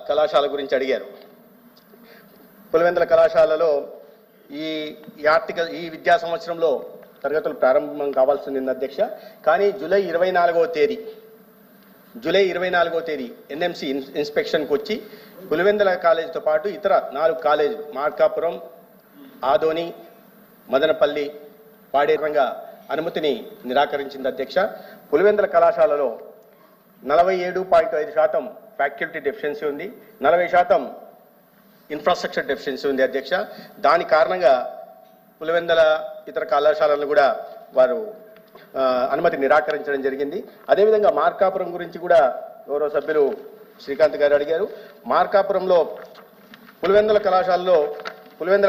కళాశాల గురించి అడిగారు. పులివెందుల కళాశాలలో ఈ విద్యా సంవత్సరంలో తరగతులు ప్రారంభం కావాల్సింది అధ్యక్ష. కానీ జూలై 24వ తేదీ ఎన్ఎంసి ఇన్స్పెక్షన్కి వచ్చి పులివెందుల కాలేజీతో పాటు ఇతర 4 కాలేజీలు మార్కాపురం, ఆదోని, మదనపల్లి, పాడేరంగా అనుమతిని నిరాకరించింది అధ్యక్ష. పులివెందుల కళాశాలలో 47.5% ఫ్యాకల్టీ డెఫిషియన్సీ ఉంది, 40% ఇన్ఫ్రాస్ట్రక్చర్ డెఫిషియన్సీ ఉంది అధ్యక్ష. దాని కారణంగా పులివెందుల ఇతర కళాశాలను కూడా వారు అనుమతి నిరాకరించడం జరిగింది. అదేవిధంగా మార్కాపురం గురించి కూడా గౌరవ సభ్యులు శ్రీకాంత్ గారు అడిగారు. మార్కాపురంలో పులివెందుల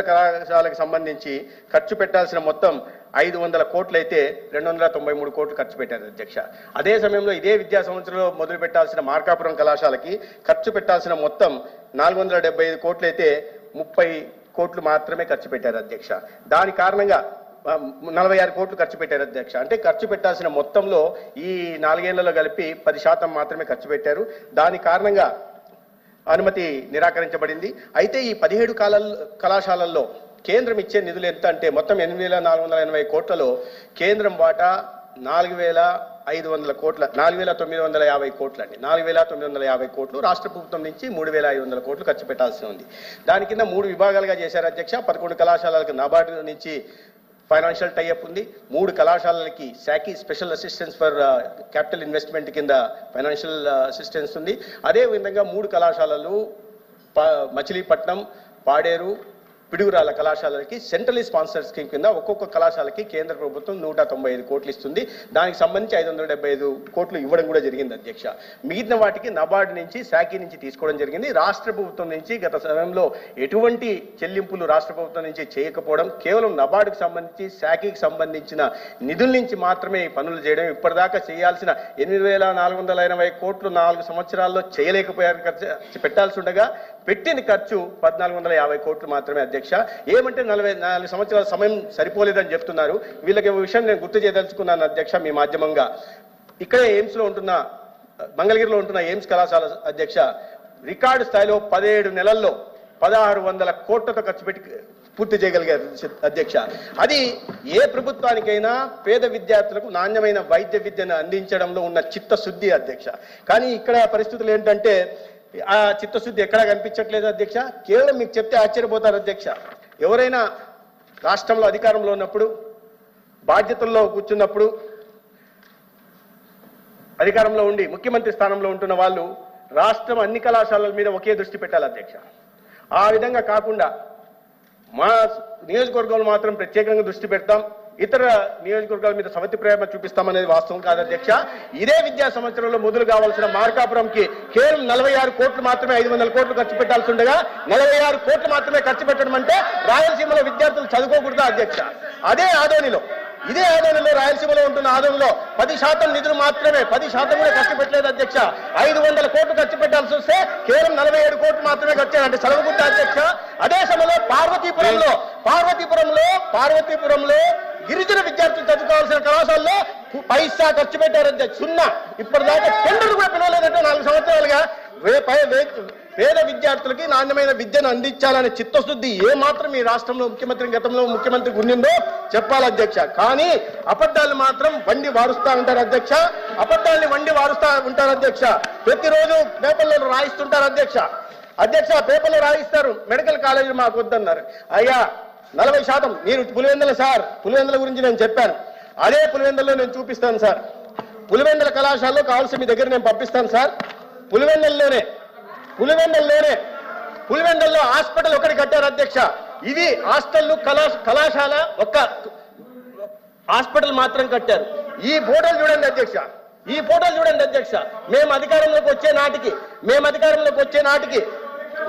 కళాశాలకు సంబంధించి ఖర్చు పెట్టాల్సిన మొత్తం 500 కోట్లు అయితే 293 కోట్లు ఖర్చు పెట్టారు అధ్యక్ష. అదే సమయంలో ఇదే విద్యా సంవత్సరంలో మొదలు పెట్టాల్సిన మార్కాపురం కళాశాలకి ఖర్చు పెట్టాల్సిన మొత్తం 475 కోట్లు అయితే 30 కోట్లు మాత్రమే ఖర్చు పెట్టారు అధ్యక్ష. దాని కారణంగా 46 కోట్లు ఖర్చు పెట్టారు అధ్యక్ష. అంటే ఖర్చు పెట్టాల్సిన మొత్తంలో ఈ 4 ఏళ్లలో కలిపి 10% మాత్రమే ఖర్చు పెట్టారు. దాని కారణంగా అనుమతి నిరాకరించబడింది. అయితే ఈ 17 కళాశాలల్లో కేంద్రం ఇచ్చే నిధులు ఎంత అంటే మొత్తం 8,480 కోట్లలో కేంద్రం వాటా 4,950 కోట్లు అండి. 4,950 కోట్లు, రాష్ట్ర ప్రభుత్వం నుంచి 3,500 కోట్లు ఖర్చు పెట్టాల్సి ఉంది. దాని కింద 3 విభాగాలుగా చేశారు అధ్యక్ష. 11 కళాశాలలకు నాబార్డు నుంచి ఫైనాన్షియల్ టైఅప్ ఉంది. 3 కళాశాలలకి శాఖీ special assistance for capital investment కింద ఫైనాన్షియల్ అసిస్టెన్స్ ఉంది. అదేవిధంగా 3 కళాశాలలు మచిలీపట్నం, పాడేరు, పిడుగురాల కళాశాలకి సెంట్రలీ స్పాన్సర్డ్ స్కీమ్ కింద ఒక్కొక్క కళాశాలకి కేంద్ర ప్రభుత్వం 195 కోట్లు ఇస్తుంది. దానికి సంబంధించి 575 కోట్లు ఇవ్వడం కూడా జరిగింది అధ్యక్ష. మిగిలిన వాటికి నబార్డు నుంచి, శాఖీ నుంచి తీసుకోవడం జరిగింది. రాష్ట్ర ప్రభుత్వం నుంచి గత సమయంలో ఎటువంటి చెల్లింపులు రాష్ట్ర ప్రభుత్వం నుంచి చేయకపోవడం, కేవలం నబార్డుకు సంబంధించి, శాఖీకి సంబంధించిన నిధుల నుంచి మాత్రమే ఈ పనులు చేయడం, ఇప్పటిదాకా చేయాల్సిన 8,480 కోట్లు 4 సంవత్సరాల్లో చేయలేకపోయారు. ఖర్చు పెట్టాల్సి ఉండగా పెట్టిన ఖర్చు 1,450 కోట్లు మాత్రమే అధ్యక్ష. ఏమంటే 44 సంవత్సరాల సమయం సరిపోలేదని చెప్తున్నారు. వీళ్ళకి విషయం నేను గుర్తు చేయదలుచుకున్నాను అధ్యక్ష మీ మాధ్యమంగా. ఇక్కడే ఎయిమ్స్లో ఉంటున్న, మంగళగిరిలో ఉంటున్న ఎయిమ్స్ కళాశాల అధ్యక్ష రికార్డు స్థాయిలో 17 నెలల్లో 1,600 కోట్లతో ఖర్చు పెట్టి పూర్తి చేయగలిగారు అధ్యక్ష. అది ఏ ప్రభుత్వానికైనా పేద విద్యార్థులకు నాణ్యమైన వైద్య విద్యను అందించడంలో ఉన్న చిత్తశుద్ధి అధ్యక్ష. కానీ ఇక్కడ పరిస్థితులు ఏంటంటే ఆ చిత్తశుద్ధి ఎక్కడా కనిపించట్లేదు అధ్యక్ష. కేవలం మీకు చెప్తే ఆశ్చర్యపోతారు అధ్యక్ష. ఎవరైనా రాష్ట్రంలో అధికారంలో ఉన్నప్పుడు, బాధ్యతల్లో కూర్చున్నప్పుడు, అధికారంలో ఉండి ముఖ్యమంత్రి స్థానంలో ఉంటున్న వాళ్ళు రాష్ట్రం అన్ని కళాశాలల మీద ఒకే దృష్టి పెట్టాలి అధ్యక్ష. ఆ విధంగా కాకుండా మా నియోజకవర్గంలో మాత్రం ప్రత్యేకంగా దృష్టి పెడతాం, ఇతర నియోజకవర్గాల మీద సవతి ప్రేమ చూపిస్తామనేది వాస్తవం కాదు అధ్యక్ష. ఇదే విద్యా సంవత్సరంలో మొదలు కావాల్సిన మార్కాపురంకి కేవలం 46 కోట్లు మాత్రమే 500 కోట్లు ఖర్చు పెట్టాల్సి ఉండగా 46 కోట్లు మాత్రమే ఖర్చు పెట్టడం అంటే రాయలసీమలో విద్యార్థులు చదువుకోకూడదా అధ్యక్ష? ఇదే ఆదోనిలో రాయలసీమలో ఉంటున్న ఆదోనిలో 10% నిధులు మాత్రమే, 10% కూడా ఖర్చు పెట్టలేదు అధ్యక్ష. 500 కోట్లు ఖర్చు పెట్టాల్సి వస్తే కేవలం 47 కోట్లు మాత్రమే ఖర్చు అంటే చదవకూడదు అధ్యక్ష. అదే సమయంలో పార్వతీపురంలో గిరిజన విద్యార్థులు చదువుకోవాల్సిన కళాశాలలో పైసా ఖర్చు పెట్టారు అధ్యక్ష. 0. ఇప్పటిదాకా టెండర్లు కూడా పిలవలేదంటే 4 సంవత్సరాలుగా పేద విద్యార్థులకి నాణ్యమైన విద్యను అందించాలనే చిత్తశుద్ధి ఏ మాత్రం ఈ రాష్ట్రంలో గతంలో ముఖ్యమంత్రికి ఉండిందో చెప్పాలి అధ్యక్ష. కానీ అబద్ధాలు మాత్రం వండి వారుస్తా ఉంటారు అధ్యక్ష. ప్రతిరోజు పేపర్లలో రాయిస్తుంటారు అధ్యక్ష. పేపర్లో రాయిస్తారు, మెడికల్ కాలేజీలు మాకు వద్దన్నారు. అయ్యా 40% మీరు పులివెందుల గురించి నేను చెప్పాను. అదే పులివెందులలో నేను చూపిస్తాను సార్. పులివెందుల కళాశాలలో కావాల్సి మీ దగ్గర నేను పంపిస్తాను సార్. పులివెందుల్లో హాస్పిటల్ ఒకటి కట్టారు అధ్యక్ష. ఇది హాస్టల్ కళాశాల ఒక్క హాస్పిటల్ మాత్రం కట్టారు. ఈ ఫోటోలు చూడండి అధ్యక్ష. మేము అధికారంలోకి వచ్చే నాటికి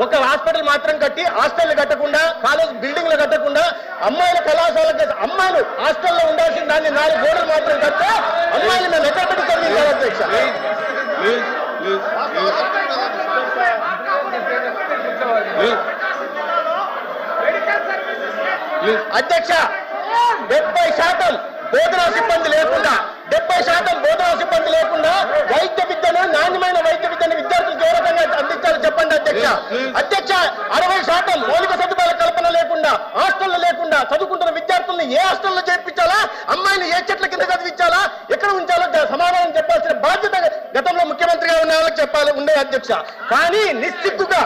ఒక హాస్పిటల్ మాత్రం కట్టి, హాస్టల్ కట్టకుండా, కాలేజ్ బిల్డింగ్లు కట్టకుండా, అమ్మాయిల అమ్మాయిలు హాస్టల్లో ఉండాల్సిన దాన్ని 4 గోడలు మాత్రం కట్టే అమ్మాయిలు మేము ఎక్కడ పెట్టుకోవాలి అధ్యక్ష. అధ్యక్ష 70% బోధనా సిబ్బంది లేకుండా 70% బోధనా సిబ్బంది లేకుండా వైద్య విద్యను, నాణ్యమైన వైద్య విద్యను విద్యార్థులకు ఏ రకంగా అందించాలో చెప్పండి అధ్యక్ష. అధ్యక్ష, 60% మౌలిక సదుపాయాల కల్పన లేకుండా, హాస్టళ్లు లేకుండా చదువుకుంటున్న విద్యార్థులను ఏ హాస్టల్లో చేర్పించాలా, అమ్మాయిలు ఏ చెట్ల కింద చదివించాలా, ఎక్కడ ఉంచాలో సమాధానం చెప్పాల్సిన బాధ్యత గతంలో ముఖ్యమంత్రిగా ఉన్న వాళ్ళకి చెప్పాలి ఉండే అధ్యక్ష. కానీ నిస్సిగ్గుగా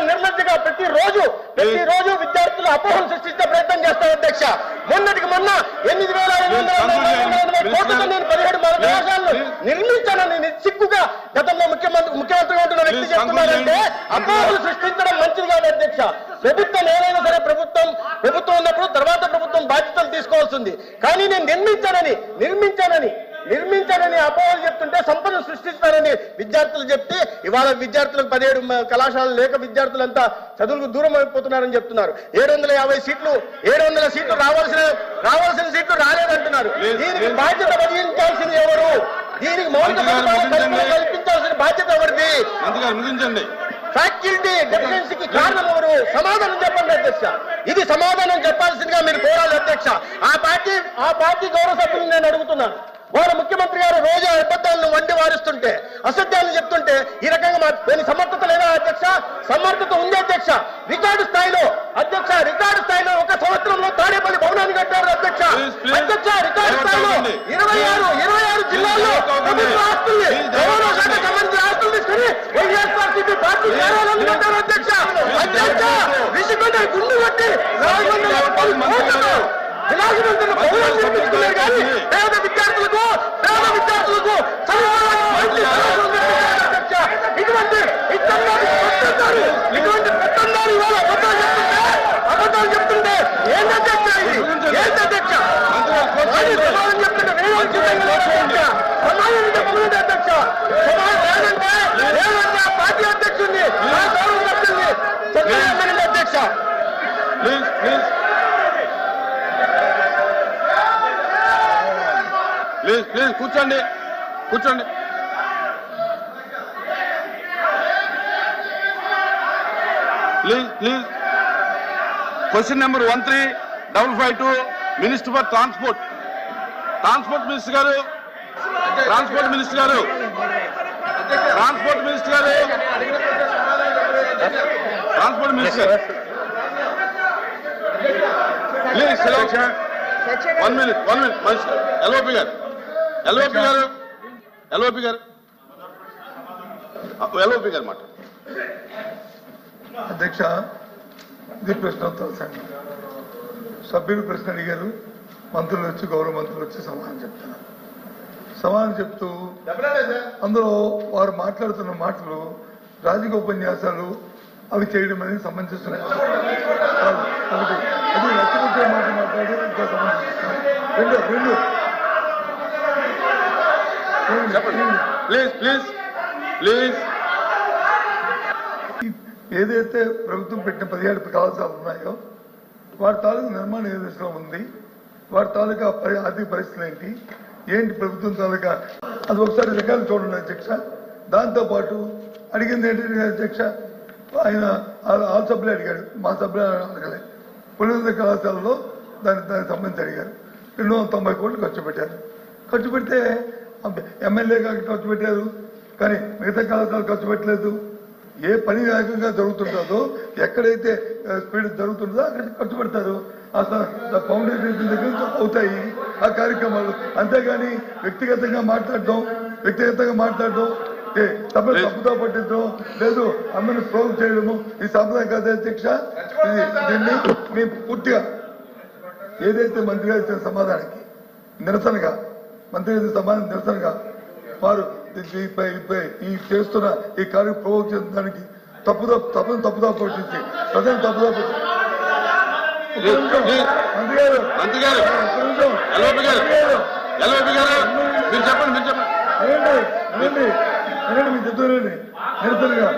నిర్లజ్జగా ప్రతిరోజు విద్యార్థులు అపోహలు సృష్టించే ప్రయత్నం చేస్తారు అధ్యక్ష. మొన్నటికి మొన్న 8,590 కోట్లతో నేను 17 కళాశాలను నిర్మించానని నిస్సిగ్గుగా గతంలో ముఖ్యమంత్రిగా ఉంటున్న వ్యక్తి చెప్తున్నారంటే అపోహలు సృష్టించడం మంచిది కాదు అధ్యక్ష. ప్రభుత్వం ఏదైనా సరే ప్రభుత్వం ఉన్నప్పుడు తర్వాత ప్రభుత్వం బాధ్యతలు తీసుకోవాల్సింది. కానీ నేను నిర్మించానని అపోహలు చెప్తుంటే సంపద సృష్టిస్తానని విద్యార్థులు చెప్తే ఇవాళ విద్యార్థులకు 17 కళాశాలలు లేక విద్యార్థులంతా చదువులకు దూరం అయిపోతున్నారని చెప్తున్నారు. 750 సీట్లు రావాల్సిన సీట్లు రాలేదంటున్నారు. దీనికి బాధ్యత వహించాల్సింది ఎవరు? దీనికి మౌలిక సదుపాయాలు కల్పించాల్సిన బాధ్యత ఎవరిది? ఫ్యాకల్టీ డెఫిషియన్సీకి కారణం ఎవరు? సమాధానం చెప్పండి అధ్యక్ష. ఇది సమాధానం చెప్పాల్సిందిగా మీరు కోరాలి అధ్యక్ష. ఆ పార్టీ గౌరవ సభ్యులు నేను అడుగుతున్నాను. వారు ముఖ్యమంత్రి గారు రోజు అబద్ధాలను వండి వారిస్తుంటే, అసత్యాలను చెప్తుంటే ఈ రకంగా దీని సమర్థత లేదా అధ్యక్ష? సమర్థత ఉంది అధ్యక్ష. రికార్డు స్థాయిలో ఒక సంవత్సరంలో తాడేపల్లి భవనాన్ని కట్టారు అధ్యక్ష. రికార్డు స్థాయిలో 26 జిల్లాల్లో ప్రభుత్వ ఆస్తుల్ని, గౌరవ శాఖ సంబంధించిన ఆస్తులు తీసుకుని వైఎస్ఆర్సీపీ పార్టీ కార్యాలయాన్ని కట్టారు అధ్యక్ష. విసుకుంటే గుండు కొట్టి 450 కోట్లతో విలాసవంతుల భవనాలు నిర్మించుకున్నారు. కానీ పేద విద్యార్థులకు ఇటువంటి పెత్తందారు ఇవాళ అబద్ధాలు చెప్తుంటే ఏంటధ్యక్ష? సమాధానం చెప్తుంటే సమాధానం చెప్పలేదు అధ్యక్ష. లేదంటే ఆ పార్టీ అధ్యక్షుడిని, ఆ గౌరవ సభ్యుల్ని చెప్పలేదు అధ్యక్ష. ప్లీజ్ కూర్చోండి. Please question number 1355 minister for transport minister గారు ప్లీజ్ 1 minute ఎల్ఓపి గారు మాట. అధ్యక్ష, ఇది ప్రశ్నోత్తర సంఘం. సభ్యులు ప్రశ్న అడిగారు, మంత్రులు వచ్చి గౌరవ మంత్రులు వచ్చి సమాధానం చెప్తూ అందులో వారు మాట్లాడుతున్న మాటలు రాజకీయ ఉపన్యాసాలు అవి చేయడం అనేది సమంజసం కాదు. ఒకటి అది నచ్చకొచ్చే మాట మాట్లాడి ఇంకా సమంజసం. రెండు ప్లీజ్ ఏదైతే ప్రభుత్వం పెట్టిన 17 కళాశాలలు ఉన్నాయో వారి తాలూకు నిర్మాణం ఏ దశలో ఉంది, వారి తాలూకా ఆర్థిక పరిస్థితులు ఏంటి ప్రభుత్వం తాలూకా అది ఒకసారి రికార్డు చూడండి అధ్యక్ష. దాంతోపాటు అడిగింది ఏంటంటే అధ్యక్ష, ఆయన ఆల్ సభ్యులు అడిగాడు, మా సభ్యులు అడగలేదు. పులివెందుల కళాశాలలో దానికి సంబంధించి అడిగారు. 290 కోట్లు ఖర్చు పెడితే ఎమ్మెల్యేగా ఖర్చు పెట్టారు, కానీ మిగతా కళాశాలలు ఖర్చు పెట్టలేదు. ఏ పని వేగంగా జరుగుతుంటుందో, ఎక్కడైతే స్పీడ్ జరుగుతుందో అక్కడ ఖర్చు పెడతారు. ఫౌండేషన్ దగ్గర నుంచి అవుతాయి ఆ కార్యక్రమాలు. అంతేగాని వ్యక్తిగతంగా మాట్లాడడం సభ తప్పుతో పట్టించడం లేదు, అందరిని ప్రోగ్ చేయడము ఈ సంప్రదాయం కాదు అధ్యక్ష. దీన్ని మేము పూర్తిగా ఏదైతే మంత్రి గారు ఇచ్చిన సమాధానానికి నిరసనగా వారు ఈ చేస్తున్న ఈ కార్యం ప్రోగ్ చేయడానికి తప్పుదో పట్టించి ప్రజలు తప్పుదో నిరసనగా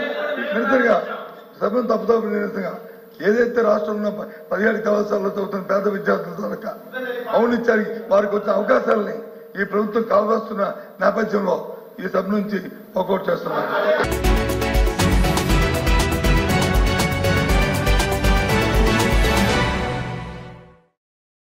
సభను తప్పుదో నిరసనగా ఏదైతే రాష్ట్రంలో 17 కళాశాలలో చదువుతున్న పేద విద్యార్థుల అవునిచ్చారికి వారికి వచ్చిన అవకాశాలని ఈ ప్రభుత్వం కావాల్సిన నేపథ్యంలో ఈ సభ నుంచి వాకౌట్ చేస్తున్నారు.